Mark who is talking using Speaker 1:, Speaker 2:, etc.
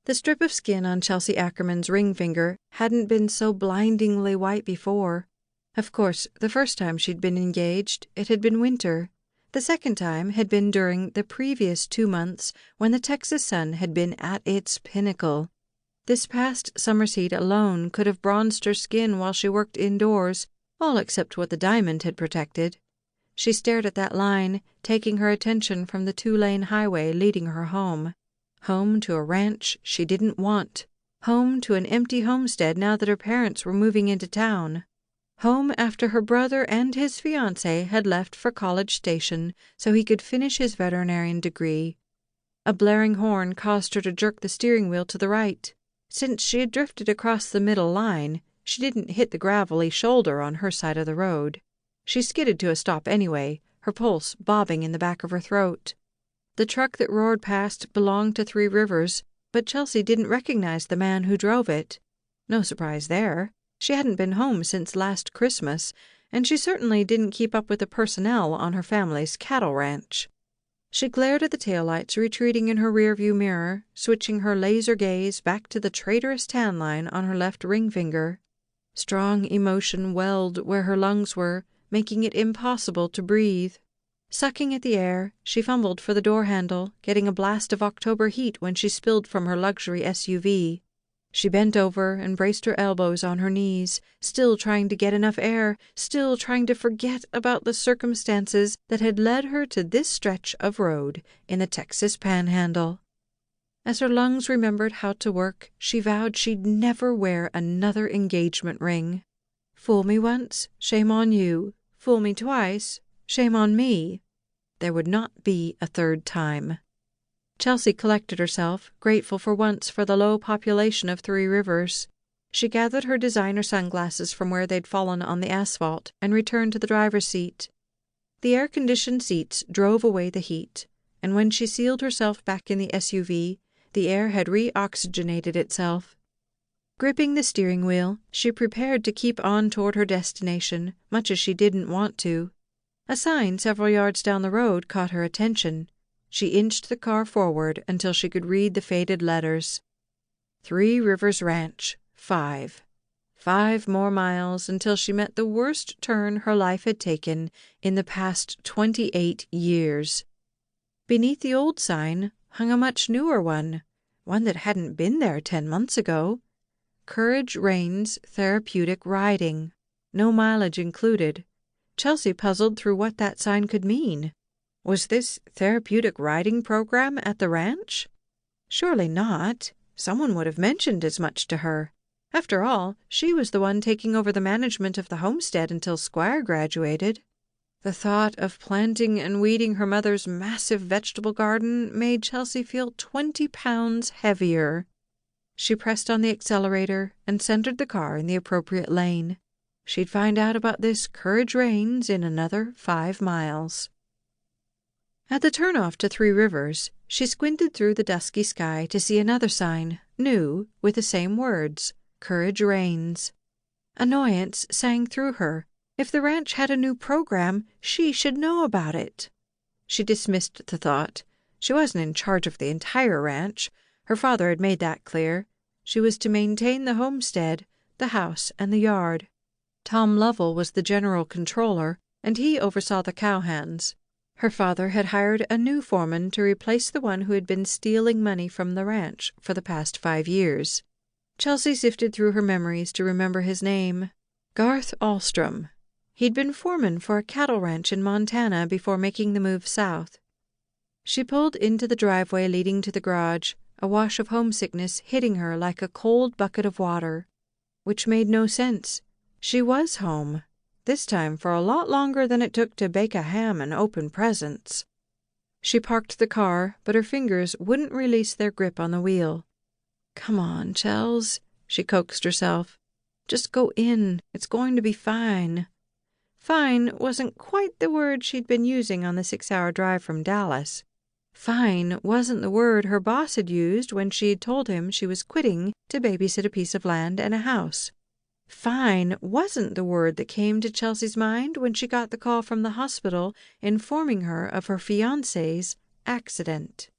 Speaker 1: The strip of skin on Chelsea Ackerman's ring finger hadn't been so blindingly white before. Of course, the first time she'd been engaged, it had been winter. The second time had been during the previous 2 months when the Texas sun had been at its pinnacle. This past summer's heat alone could have bronzed her skin while she worked indoors, all except what the diamond had protected. She stared at that line, taking her attention from the 2-lane highway leading her home. Home to a ranch she didn't want. Home to an empty homestead now that her parents were moving into town. Home after her brother and his fiancée had left for College Station so he could finish his veterinarian degree. A blaring horn caused her to jerk the steering wheel to the right. Since she had drifted across the middle line, she didn't hit the gravelly shoulder on her side of the road. She skidded to a stop anyway, her pulse bobbing in the back of her throat. The truck that roared past belonged to Three Rivers, but Chelsea didn't recognize the man who drove it. No surprise there. She hadn't been home since last Christmas, and she certainly didn't keep up with the personnel on her family's cattle ranch. She glared at the taillights retreating in her rearview mirror, switching her laser gaze back to the traitorous tan line on her left ring finger. Strong emotion welled where her lungs were, making it impossible to breathe. Sucking at the air, she fumbled for the door handle, getting a blast of October heat when she spilled from her luxury SUV. She bent over and braced her elbows on her knees, still trying to get enough air, still trying to forget about the circumstances that had led her to this stretch of road in the Texas Panhandle. As her lungs remembered how to work, she vowed she'd never wear another engagement ring. Fool me once, shame on you. Fool me twice, shame on me. There would not be a third time. Chelsea collected herself, grateful for once for the low population of Three Rivers. She gathered her designer sunglasses from where they'd fallen on the asphalt and returned to the driver's seat. The air-conditioned seats drove away the heat, and when she sealed herself back in the SUV, the air had re-oxygenated itself. Gripping the steering wheel, she prepared to keep on toward her destination, much as she didn't want to. A sign several yards down the road caught her attention. She inched the car forward until she could read the faded letters. 3 Rivers Ranch, 5. 5 more miles until she met the worst turn her life had taken in the past 28 years. Beneath the old sign hung a much newer one that hadn't been there 10 months ago. Courage Reins Therapeutic Riding. No mileage included. Chelsea puzzled through what that sign could mean. Was this therapeutic riding program at the ranch? Surely not. Someone would have mentioned as much to her. After all, she was the one taking over the management of the homestead until Squire graduated. The thought of planting and weeding her mother's massive vegetable garden made Chelsea feel 20 pounds heavier. She pressed on the accelerator and centered the car in the appropriate lane. She'd find out about this Courage Reins in another 5 miles. At the turnoff to Three Rivers, she squinted through the dusky sky to see another sign, new, with the same words, Courage Reins. Annoyance sang through her. If the ranch had a new program, she should know about it. She dismissed the thought. She wasn't in charge of the entire ranch. Her father had made that clear. She was to maintain the homestead, the house, and the yard. Tom Lovell was the general controller, and he oversaw the cowhands. Her father had hired a new foreman to replace the one who had been stealing money from the ranch for the past 5 years. Chelsea sifted through her memories to remember his name. Garth Ahlstrom. He'd been foreman for a cattle ranch in Montana before making the move south. She pulled into the driveway leading to the garage, a wash of homesickness hitting her like a cold bucket of water. Which made no sense. She was home. This time for a lot longer than it took to bake a ham and open presents. She parked the car, but her fingers wouldn't release their grip on the wheel. "Come on, Chels," she coaxed herself. "Just go in. It's going to be fine." Fine wasn't quite the word she'd been using on the 6-hour drive from Dallas. Fine wasn't the word her boss had used when she'd told him she was quitting to babysit a piece of land and a house. Fine wasn't the word that came to Chelsea's mind when she got the call from the hospital informing her of her fiancé's accident.